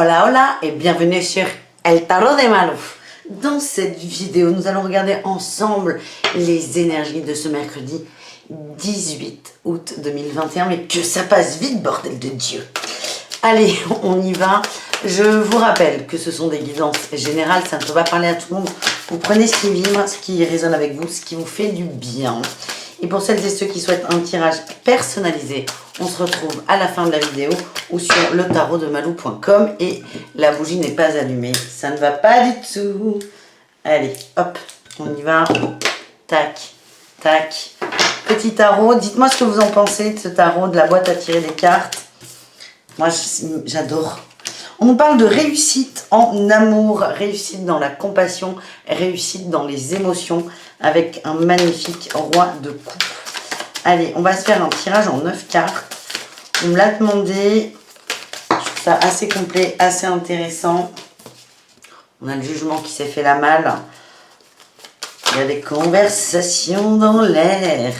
Hola hola et bienvenue sur El Tarot de Malou. Dans cette vidéo, nous allons regarder ensemble les énergies de ce mercredi 18 août 2021. Mais que ça passe vite, bordel de Dieu! Allez, on y va. Je vous rappelle que ce sont des guidances générales, ça ne peut pas parler à tout le monde. Vous prenez ce qui vibre, ce qui résonne avec vous, ce qui vous fait du bien. Et pour celles et ceux qui souhaitent un tirage personnalisé, on se retrouve à la fin de la vidéo ou sur letarodemalou.com et la bougie n'est pas allumée. Ça ne va pas du tout. Allez, hop, on y va. Tac, tac. Petit tarot, dites-moi ce que vous en pensez de ce tarot, de la boîte à tirer des cartes. Moi, j'adore. On nous parle de réussite en amour, réussite dans la compassion, réussite dans les émotions, avec un magnifique roi de coupe. Allez, on va se faire un tirage en 9 cartes. On me l'a demandé. Je trouve ça assez complet, assez intéressant. On a le jugement qui s'est fait la malle. Il y a des conversations dans l'air.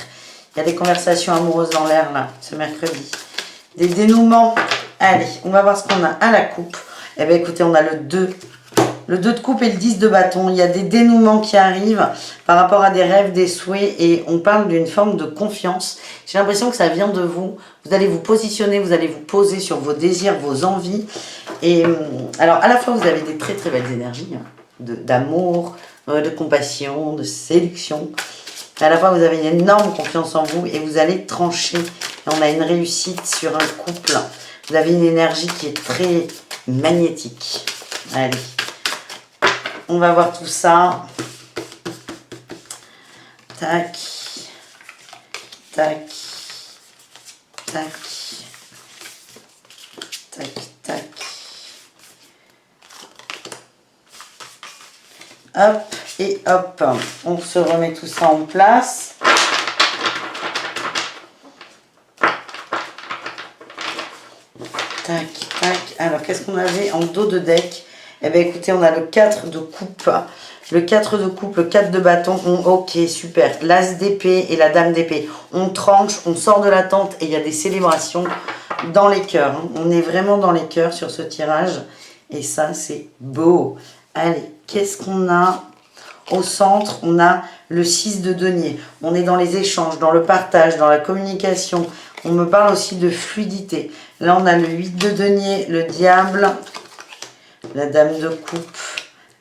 Il y a des conversations amoureuses dans l'air, là, ce mercredi. Des dénouements. Allez, on va voir ce qu'on a à la coupe. Eh bien, écoutez, on a le 2. Le 2 de coupe et le 10 de bâton. Il y a des dénouements qui arrivent par rapport à des rêves, des souhaits. Et on parle d'une forme de confiance. J'ai l'impression que ça vient de vous. Vous allez vous positionner, vous allez vous poser sur vos désirs, vos envies. Et alors, à la fois, vous avez des très très belles énergies. D'amour, de compassion, de séduction. À la fois, vous avez une énorme confiance en vous et vous allez trancher. Et on a une réussite sur un couple. Vous avez une énergie qui est très magnétique. Allez, on va voir tout ça. Tac, tac, tac, tac, tac. Hop et hop. On se remet tout ça en place. Tac, tac. Alors, qu'est-ce qu'on avait en dos de deck? Eh bien, écoutez, on a le 4 de coupe. Le 4 de coupe, le 4 de bâton. Ok, super. L'as d'épée et la dame d'épée. On tranche, on sort de la tente et il y a des célébrations dans les cœurs. On est vraiment dans les cœurs sur ce tirage. Et ça, c'est beau. Allez, qu'est-ce qu'on a? Au centre, on a le 6 de denier. On est dans les échanges, dans le partage, dans la communication. On me parle aussi de fluidité. Là, on a le 8 de denier, le diable, la dame de coupe,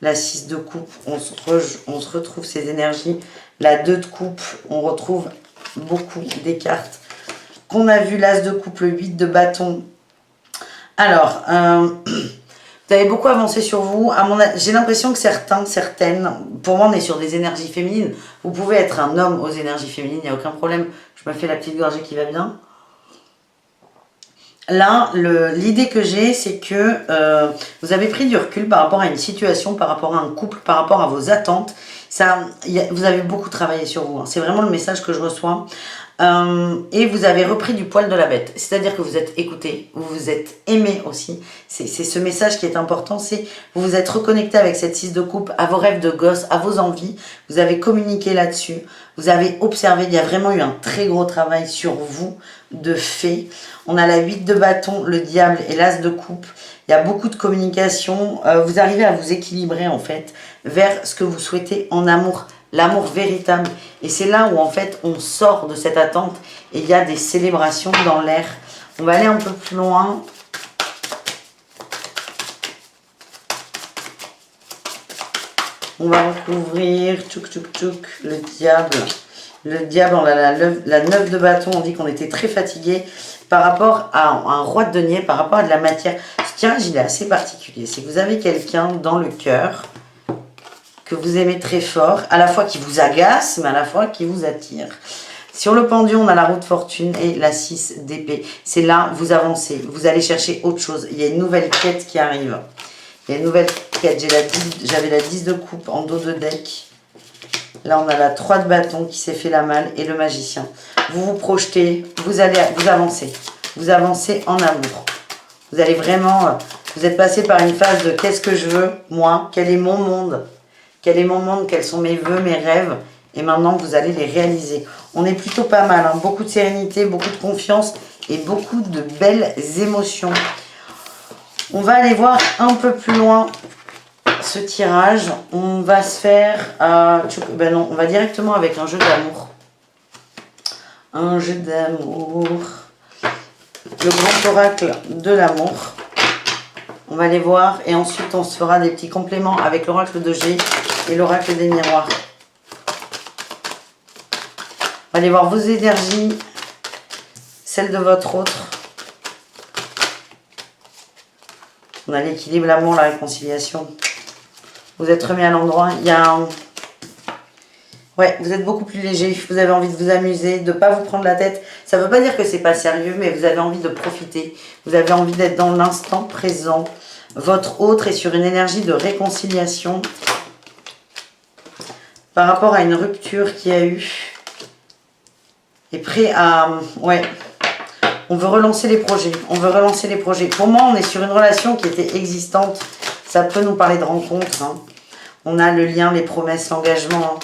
la 6 de coupe. On se retrouve ces énergies. La 2 de coupe, on retrouve beaucoup des cartes qu'on a vu. L'as de coupe, le 8 de bâton. Alors, vous avez beaucoup avancé sur vous. J'ai l'impression que certaines, pour moi, on est sur des énergies féminines. Vous pouvez être un homme aux énergies féminines, il n'y a aucun problème. Je me fais la petite gorgée qui va bien. Là, l'idée que j'ai, c'est que vous avez pris du recul par rapport à une situation, par rapport à un couple, par rapport à vos attentes. Vous avez beaucoup travaillé sur vous. Hein. C'est vraiment le message que je reçois. Et vous avez repris du poil de la bête. C'est-à-dire que vous êtes écouté, vous vous êtes aimé aussi. C'est ce message qui est important, c'est vous vous êtes reconnecté avec cette 6 de coupe, à vos rêves de gosse, à vos envies. Vous avez communiqué là-dessus. Vous avez observé, il y a vraiment eu un très gros travail sur vous de fait. On a la 8 de bâton, le diable et l'as de coupe. Il y a beaucoup de communication. Vous arrivez à vous équilibrer en fait vers ce que vous souhaitez en amour. L'amour véritable. Et c'est là où en fait on sort de cette attente et il y a des célébrations dans l'air. On va aller un peu plus loin. On va recouvrir tchouk tchouk tchouk le diable. Le diable, on a la 9 de bâton, on dit qu'on était très fatigué par rapport à un roi de denier, par rapport à de la matière. Ce tirage, il est assez particulier. C'est que vous avez quelqu'un dans le cœur que vous aimez très fort, à la fois qui vous agace, mais à la fois qui vous attire. Sur le pendu, on a la roue de fortune et la 6 d'épée. C'est là, vous avancez, vous allez chercher autre chose. Il y a une nouvelle quête qui arrive. Il y a une nouvelle quête. J'avais la 10 de coupe en dos de deck. Là, on a la 3 de bâton qui s'est fait la malle et le magicien. Vous vous projetez, vous avancez. Vous avancez en amour. Vous allez vraiment, vous êtes passé par une phase de qu'est-ce que je veux, moi, quel est mon monde? Quel est mon monde? Quels sont mes vœux, mes rêves? Et maintenant, vous allez les réaliser. On est plutôt pas mal. Hein. Beaucoup de sérénité, beaucoup de confiance et beaucoup de belles émotions. On va aller voir un peu plus loin ce tirage. On va se faire... ben non, on va directement avec un jeu d'amour. Un jeu d'amour. Le grand oracle de l'amour. On va les voir et ensuite on se fera des petits compléments avec l'oracle de G et l'oracle des miroirs. On va aller voir vos énergies, celles de votre autre. On a l'équilibre, l'amour, la réconciliation. Vous êtes remis à l'endroit. Il y a un... Ouais, vous êtes beaucoup plus léger. Vous avez envie de vous amuser, de ne pas vous prendre la tête. Ça ne veut pas dire que c'est pas sérieux, mais vous avez envie de profiter. Vous avez envie d'être dans l'instant présent. Votre autre est sur une énergie de réconciliation par rapport à une rupture qu'il y a eu. Et prêt à... Ouais. On veut relancer les projets. On veut relancer les projets. Pour moi, on est sur une relation qui était existante. Ça peut nous parler de rencontres. Hein. On a le lien, les promesses, l'engagement. Hein.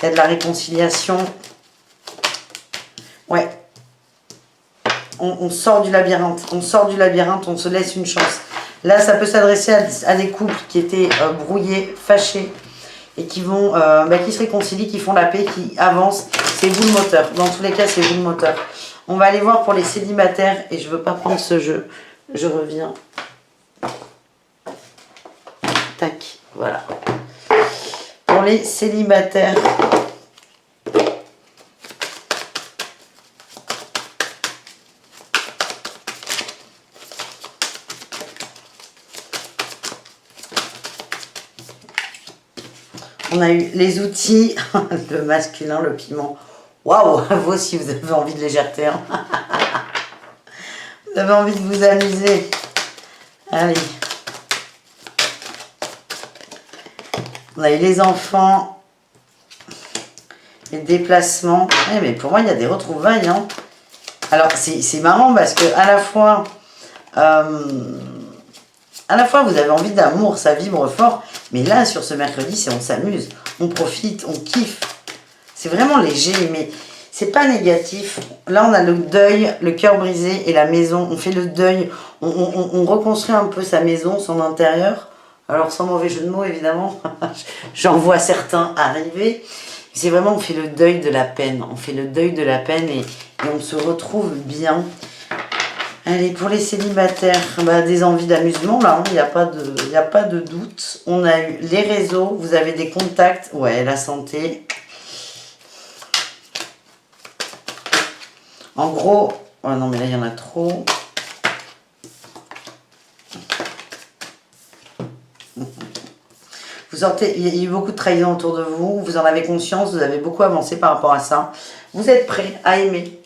Il y a de la réconciliation. Ouais. On sort du labyrinthe. On sort du labyrinthe. On se laisse une chance. Là, ça peut s'adresser à des couples qui étaient brouillés, fâchés. Et qui vont, qui se réconcilient, qui font la paix, qui avancent. C'est vous le moteur. Dans tous les cas, c'est vous le moteur. On va aller voir pour les célibataires. Et je ne veux pas prendre ce jeu. Je reviens. Tac. Voilà. Pour les célibataires. On a eu les outils, le masculin, le piment. Waouh, vous aussi vous avez envie de légèreté. Hein. Vous avez envie de vous amuser. Allez. On a eu les enfants, les déplacements. Eh, mais pour moi, il y a des retrouvailles. Hein. Alors, c'est marrant parce que à la fois, vous avez envie d'amour, ça vibre fort. Mais là, sur ce mercredi, c'est on s'amuse, on profite, on kiffe. C'est vraiment léger, mais c'est pas négatif. Là, on a le deuil, le cœur brisé et la maison. On fait le deuil, on reconstruit un peu sa maison, son intérieur. Alors, sans mauvais jeu de mots, évidemment, j'en vois certains arriver. C'est vraiment, on fait le deuil de la peine. On fait le deuil de la peine et on se retrouve bien. Allez, pour les célibataires, des envies d'amusement, là, il n'y a pas de doute. On a eu les réseaux, vous avez des contacts. Ouais, la santé. En gros, oh non, mais là, il y en a trop. Vous sortez, il y a eu beaucoup de trahison autour de vous, vous en avez conscience, vous avez beaucoup avancé par rapport à ça. Vous êtes prêt à aimer.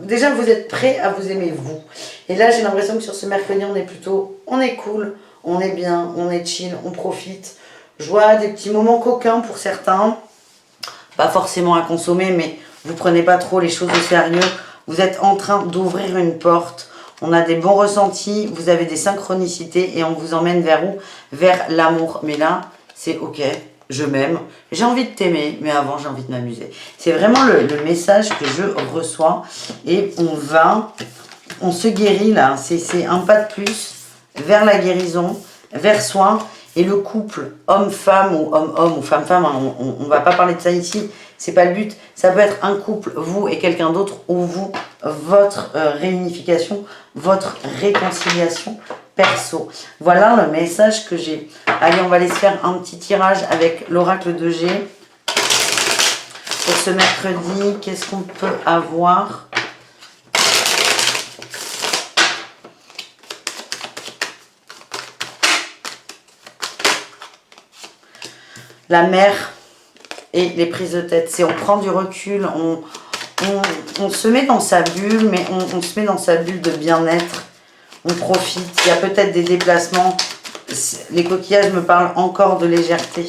Déjà, vous êtes prêt à vous aimer, vous. Et là, j'ai l'impression que sur ce mercredi, on est cool, on est bien, on est chill, on profite. Je vois des petits moments coquins pour certains. Pas forcément à consommer, mais vous prenez pas trop les choses au sérieux. Vous êtes en train d'ouvrir une porte. On a des bons ressentis, vous avez des synchronicités et on vous emmène vers où? Vers l'amour. Mais là, c'est ok, je m'aime, j'ai envie de t'aimer, mais avant j'ai envie de m'amuser. C'est vraiment le message que je reçois et on se guérit là, c'est un pas de plus vers la guérison, vers soi. Et le couple homme-femme ou homme-homme ou femme-femme, hein, on ne va pas parler de ça ici, c'est pas le but. Ça peut être un couple, vous et quelqu'un d'autre, ou vous, votre réunification, votre réconciliation perso. Voilà le message que j'ai. Allez, on va aller se faire un petit tirage avec l'oracle de G. Pour ce mercredi, qu'est-ce qu'on peut avoir ? La mer et les prises de tête. C'est on prend du recul, on se met dans sa bulle, mais on se met dans sa bulle de bien-être. On profite. Il y a peut-être des déplacements. Les coquillages me parlent encore de légèreté.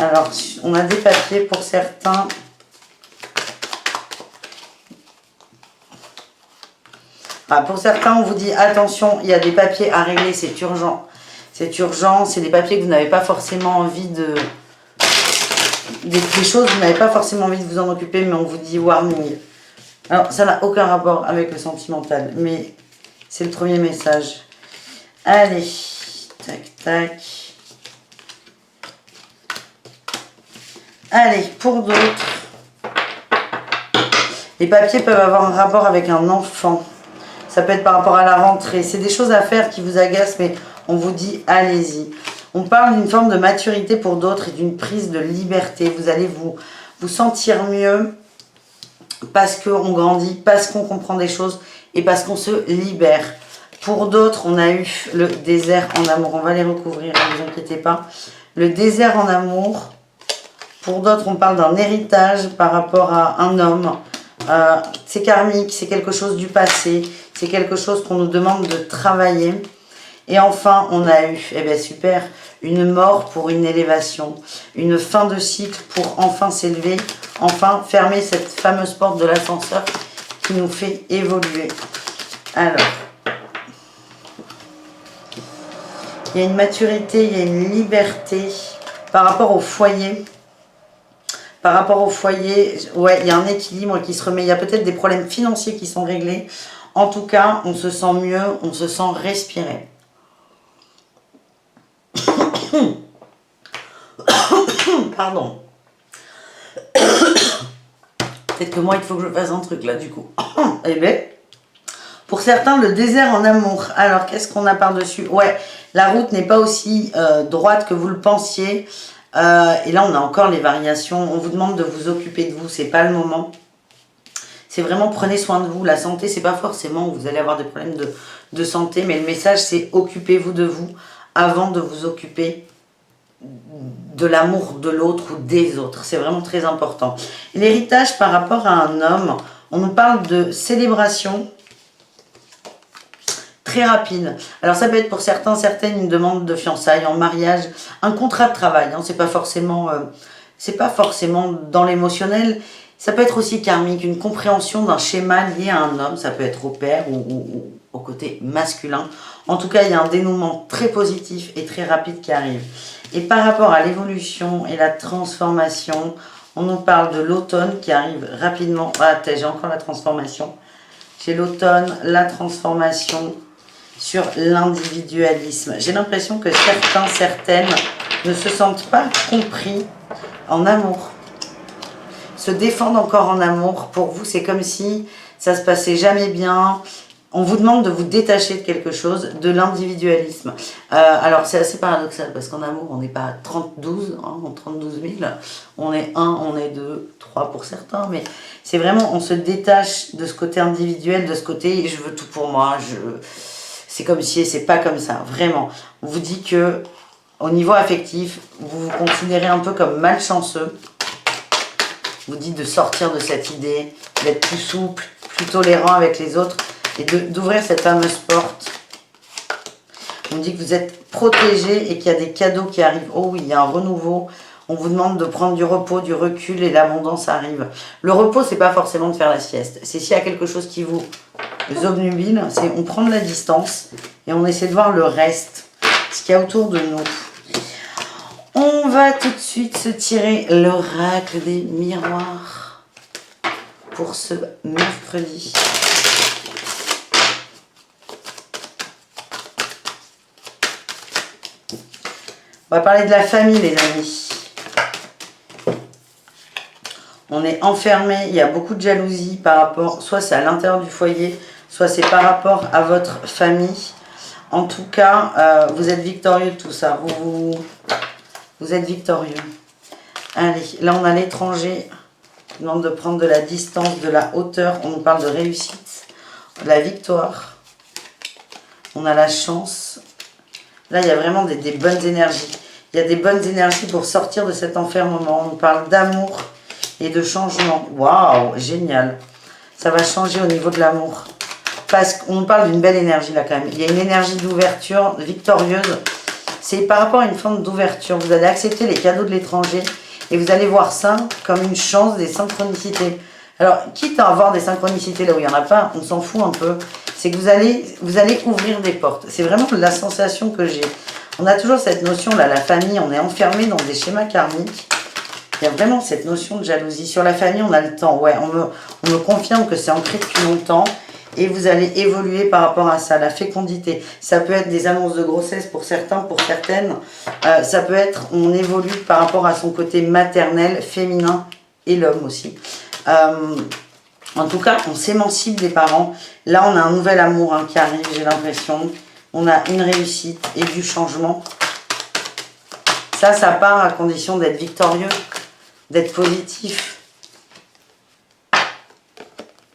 Alors, on a des papiers pour certains. Ah, pour certains, on vous dit attention, il y a des papiers à régler, c'est urgent. C'est urgent, c'est des papiers que vous n'avez pas forcément envie de... Des choses, vous n'avez pas forcément envie de vous en occuper, mais on vous dit warning. Alors, ça n'a aucun rapport avec le sentimental, mais C'est le premier message. Allez, tac, tac. Allez, pour d'autres, les papiers peuvent avoir un rapport avec un enfant. Ça peut être par rapport à la rentrée. C'est des choses à faire qui vous agacent, mais on vous dit allez-y. On parle d'une forme de maturité pour d'autres et d'une prise de liberté. Vous allez vous sentir mieux parce qu'on grandit, parce qu'on comprend des choses et parce qu'on se libère. Pour d'autres, on a eu le désert en amour. On va les recouvrir, ne vous inquiétez pas. Le désert en amour. Pour d'autres, on parle d'un héritage par rapport à un homme. C'est karmique, c'est quelque chose du passé. C'est quelque chose qu'on nous demande de travailler. Et enfin, on a eu, eh bien super, une mort pour une élévation. Une fin de cycle pour enfin s'élever. Enfin, fermer cette fameuse porte de l'ascenseur qui nous fait évoluer. Alors, il y a une maturité, il y a une liberté par rapport au foyer. Par rapport au foyer, ouais, il y a un équilibre qui se remet. Il y a peut-être des problèmes financiers qui sont réglés. En tout cas, on se sent mieux, on se sent respirer. Pardon. Peut-être que moi, il faut que je fasse un truc là, du coup. Eh bien, pour certains, le désert en amour. Alors, qu'est-ce qu'on a par-dessus? Ouais, la route n'est pas aussi droite que vous le pensiez. Et là, on a encore les variations. On vous demande de vous occuper de vous. C'est pas le moment. C'est vraiment prenez soin de vous. La santé, c'est pas forcément où vous allez avoir des problèmes de santé. Mais le message, c'est occupez-vous de vous avant de vous occuper de l'amour de l'autre ou des autres. C'est vraiment très important. L'héritage par rapport à un homme, on nous parle de célébration très rapide. Alors ça peut être pour certains, certaines une demande de fiançailles, en mariage, un contrat de travail. Hein, c'est pas forcément dans l'émotionnel. Ça peut être aussi karmique, une compréhension d'un schéma lié à un homme. Ça peut être au père ou au côté masculin. En tout cas, il y a un dénouement très positif et très rapide qui arrive. Et par rapport à l'évolution et la transformation, on nous parle de l'automne qui arrive rapidement. Ah, j'ai encore la transformation. J'ai l'automne, la transformation sur l'individualisme. J'ai l'impression que certains, certaines ne se sentent pas compris en amour. Se défendent encore en amour. Pour vous, c'est comme si ça se passait jamais bien. On vous demande de vous détacher de quelque chose, de l'individualisme. Alors, c'est assez paradoxal parce qu'en amour, on n'est pas 30-12, hein, 32 000. On est 1, on est 2, 3 pour certains. Mais c'est vraiment, on se détache de ce côté individuel, de ce côté « je veux tout pour moi ». C'est comme si, c'est pas comme ça, vraiment. On vous dit que, au niveau affectif, vous vous considérez un peu comme malchanceux. Vous dites de sortir de cette idée, d'être plus souple, plus tolérant avec les autres et d'ouvrir cette fameuse porte. On dit que vous êtes protégé et qu'il y a des cadeaux qui arrivent. Oh oui, il y a un renouveau. On vous demande de prendre du repos, du recul et l'abondance arrive. Le repos, c'est pas forcément de faire la sieste. C'est s'il y a quelque chose qui vous obnubile, c'est on prend de la distance et on essaie de voir le reste, ce qu'il y a autour de nous. On va tout de suite se tirer l'oracle des miroirs pour ce mercredi. On va parler de la famille, les amis. On est enfermé, il y a beaucoup de jalousie par rapport, soit c'est à l'intérieur du foyer, soit c'est par rapport à votre famille. En tout cas, vous êtes victorieux de tout ça. Vous êtes victorieux. Allez, là on a l'étranger. On demande de prendre de la distance, de la hauteur. On nous parle de réussite, de la victoire. On a la chance. Là, il y a vraiment des bonnes énergies. Il y a des bonnes énergies pour sortir de cet enfermement. On nous parle d'amour et de changement. Waouh, génial. Ça va changer au niveau de l'amour. Parce qu'on nous parle d'une belle énergie là quand même. Il y a une énergie d'ouverture victorieuse. C'est par rapport à une forme d'ouverture. Vous allez accepter les cadeaux de l'étranger et vous allez voir ça comme une chance, des synchronicités. Alors, quitte à avoir des synchronicités là où il n'y en a pas, on s'en fout un peu. C'est que vous allez ouvrir des portes. C'est vraiment la sensation que j'ai. On a toujours cette notion là, la famille, on est enfermé dans des schémas karmiques. Il y a vraiment cette notion de jalousie. Sur la famille, on a le temps. Ouais, on me confirme que c'est ancré depuis longtemps. et vous allez évoluer par rapport à ça. La fécondité, ça peut être des annonces de grossesse pour certains, pour certaines. Ça peut être, on évolue par rapport à son côté maternel, féminin et l'homme aussi. En tout cas, on s'émancipe des parents. Là, on a un nouvel amour hein, qui arrive, j'ai l'impression. On a une réussite et du changement. Ça part à condition d'être victorieux, d'être positif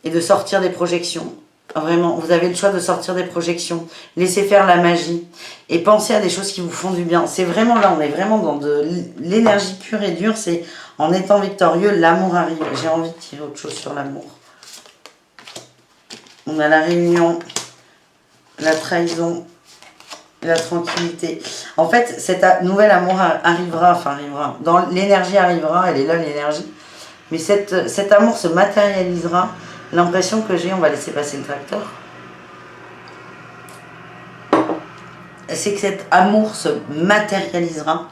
et de sortir des projections. Vraiment, vous avez le choix de sortir des projections. Laissez faire la magie et pensez à des choses qui vous font du bien. C'est vraiment là, on est vraiment dans de l'énergie pure et dure. C'est en étant victorieux, l'amour arrive. J'ai envie de tirer autre chose sur l'amour. On a la réunion, la trahison, la tranquillité. En fait, cet nouvel amour arrivera. Dans l'énergie arrivera, elle est là l'énergie. Mais cet amour se matérialisera. L'impression que j'ai, on va laisser passer le tracteur, c'est que cet amour se matérialisera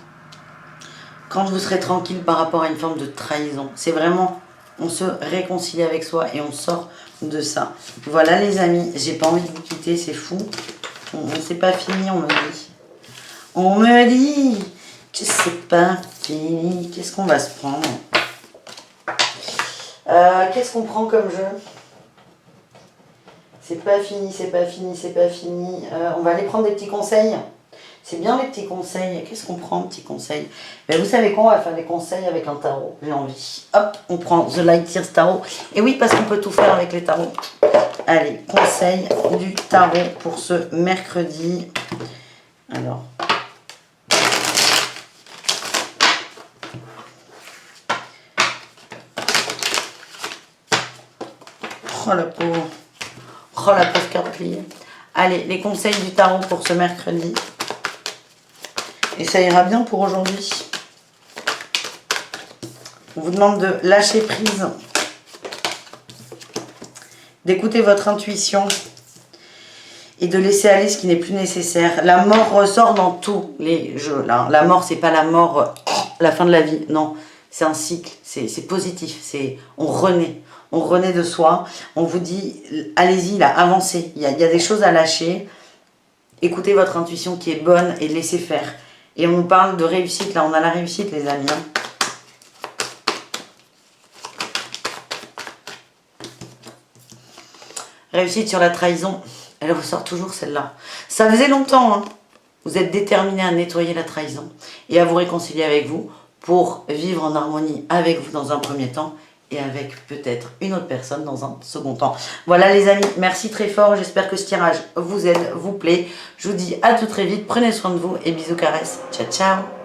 quand vous serez tranquille par rapport à une forme de trahison. C'est vraiment, on se réconcilie avec soi et on sort de ça. Voilà les amis, j'ai pas envie de vous quitter, c'est fou. C'est pas fini, on me dit. On me dit que c'est pas fini. Qu'est-ce qu'on va se prendre? Qu'est-ce qu'on prend comme jeu? C'est pas fini, c'est pas fini, c'est pas fini. On va aller prendre des petits conseils. C'est bien les petits conseils. Qu'est-ce qu'on prend, petits conseils? Ben, vous savez quoi? On va faire des conseils avec un tarot. J'ai envie. Hop, on prend The Light Years Tarot. Et oui, parce qu'on peut tout faire avec les tarots. Allez, conseil du tarot pour ce mercredi. Alors. Oh la pauvre. Oh la pauvre carte pliée. Allez, les conseils du tarot pour ce mercredi. Et ça ira bien pour aujourd'hui. On vous demande de lâcher prise. D'écouter votre intuition. Et de laisser aller ce qui n'est plus nécessaire. La mort ressort dans tous les jeux. Là. La mort, c'est pas la mort, la fin de la vie. Non, c'est un cycle. C'est positif. On renaît. On renaît de soi. On vous dit, allez-y, là, avancez. Il y a des choses à lâcher. Écoutez votre intuition qui est bonne et laissez faire. Et on nous parle de réussite. Là, on a la réussite, les amis. Réussite sur la trahison. Elle ressort toujours, celle-là. Ça faisait longtemps, hein. Vous êtes déterminé à nettoyer la trahison et à vous réconcilier avec vous pour vivre en harmonie avec vous dans un premier temps et avec peut-être une autre personne dans un second temps. Voilà les amis, merci très fort. J'espère que ce tirage vous aide, vous plaît. Je vous dis à tout très vite. Prenez soin de vous et bisous caresses. Ciao, ciao.